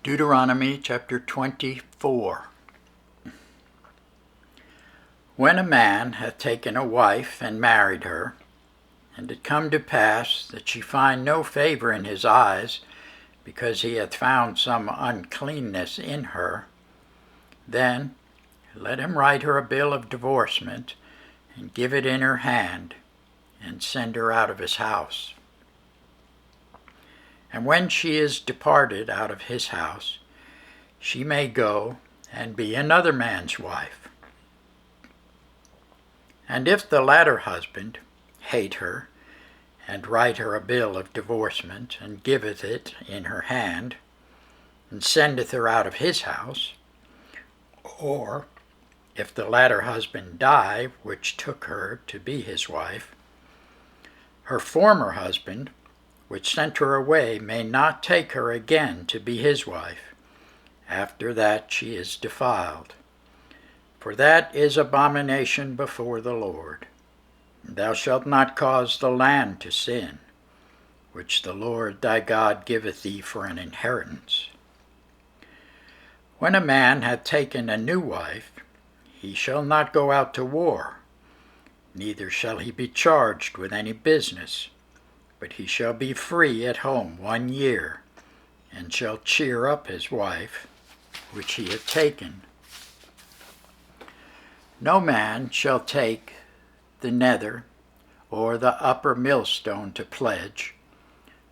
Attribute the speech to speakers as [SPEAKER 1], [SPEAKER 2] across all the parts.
[SPEAKER 1] Deuteronomy chapter 24. When a man hath taken a wife and married her, and it come to pass that she find no favor in his eyes, because he hath found some uncleanness in her, then let him write her a bill of divorcement, and give it in her hand, and send her out of his house. And when she is departed out of his house, she may go and be another man's wife. And if the latter husband hate her, and write her a bill of divorcement, and giveth it in her hand, and sendeth her out of his house, or if the latter husband die, which took her to be his wife, her former husband, which sent her away, may not take her again to be his wife, after that she is defiled. For that is abomination before the Lord. Thou shalt not cause the land to sin, which the Lord thy God giveth thee for an inheritance. When a man hath taken a new wife, he shall not go out to war, neither shall he be charged with any business, but he shall be free at home 1 year, and shall cheer up his wife, which he hath taken. No man shall take the nether or the upper millstone to pledge,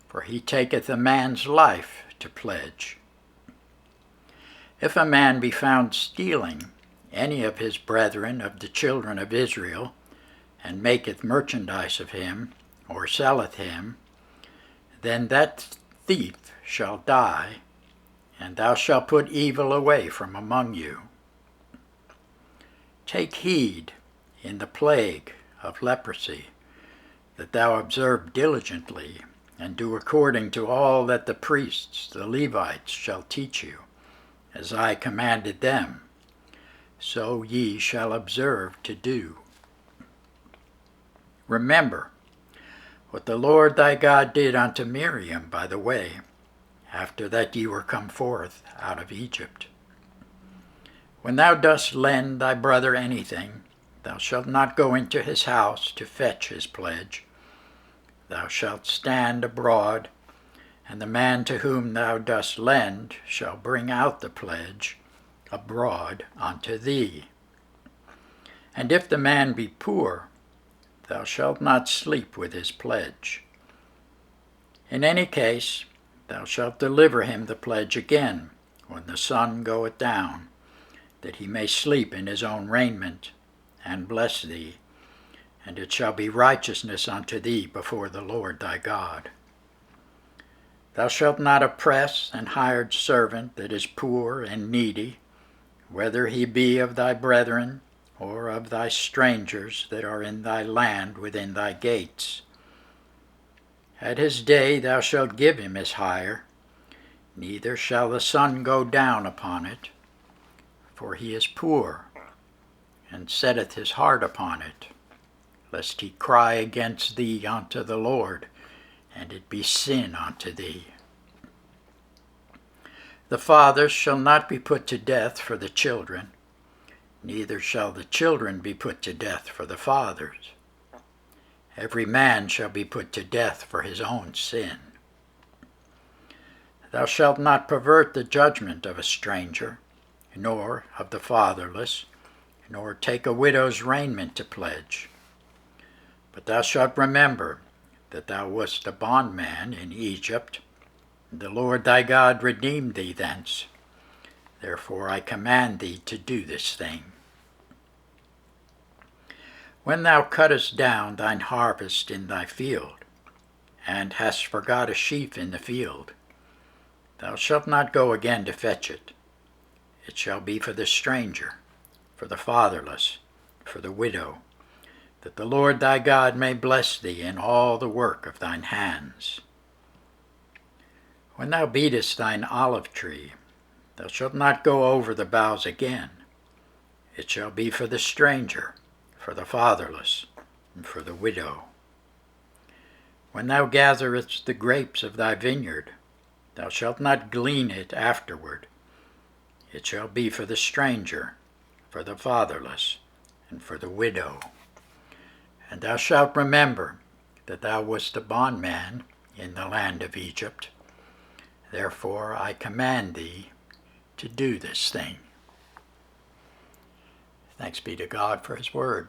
[SPEAKER 1] for he taketh a man's life to pledge. If a man be found stealing any of his brethren of the children of Israel, and maketh merchandise of him, or selleth him, then that thief shall die, and thou shalt put evil away from among you. Take heed in the plague of leprosy, that thou observe diligently, and do according to all that the priests, the Levites, shall teach you, as I commanded them, so ye shall observe to do. Remember what the Lord thy God did unto Miriam by the way, after that ye were come forth out of Egypt. When thou dost lend thy brother anything, thou shalt not go into his house to fetch his pledge. Thou shalt stand abroad, and the man to whom thou dost lend shall bring out the pledge abroad unto thee. And if the man be poor, thou shalt not sleep with his pledge. In any case, thou shalt deliver him the pledge again when the sun goeth down, that he may sleep in his own raiment, and bless thee, and it shall be righteousness unto thee before the Lord thy God. Thou shalt not oppress an hired servant that is poor and needy, whether he be of thy brethren, or of thy strangers that are in thy land within thy gates. At his day thou shalt give him his hire, neither shall the sun go down upon it, for he is poor, and setteth his heart upon it, lest he cry against thee unto the Lord, and it be sin unto thee. The fathers shall not be put to death for the children, neither shall the children be put to death for the fathers. Every man shall be put to death for his own sin. Thou shalt not pervert the judgment of a stranger, nor of the fatherless, nor take a widow's raiment to pledge. But thou shalt remember that thou wast a bondman in Egypt, and the Lord thy God redeemed thee thence. Therefore I command thee to do this thing. When thou cuttest down thine harvest in thy field, and hast forgot a sheaf in the field, thou shalt not go again to fetch it. It shall be for the stranger, for the fatherless, for the widow, that the Lord thy God may bless thee in all the work of thine hands. When thou beatest thine olive tree, thou shalt not go over the boughs again. It shall be for the stranger, for the fatherless, and for the widow. When thou gatherest the grapes of thy vineyard, Thou shalt not glean it afterward. It shall be for the stranger, for the fatherless, and for the widow. And thou shalt remember that thou wast a bondman in the land of Egypt. Therefore I command thee to do this thing. Thanks be to God for his word.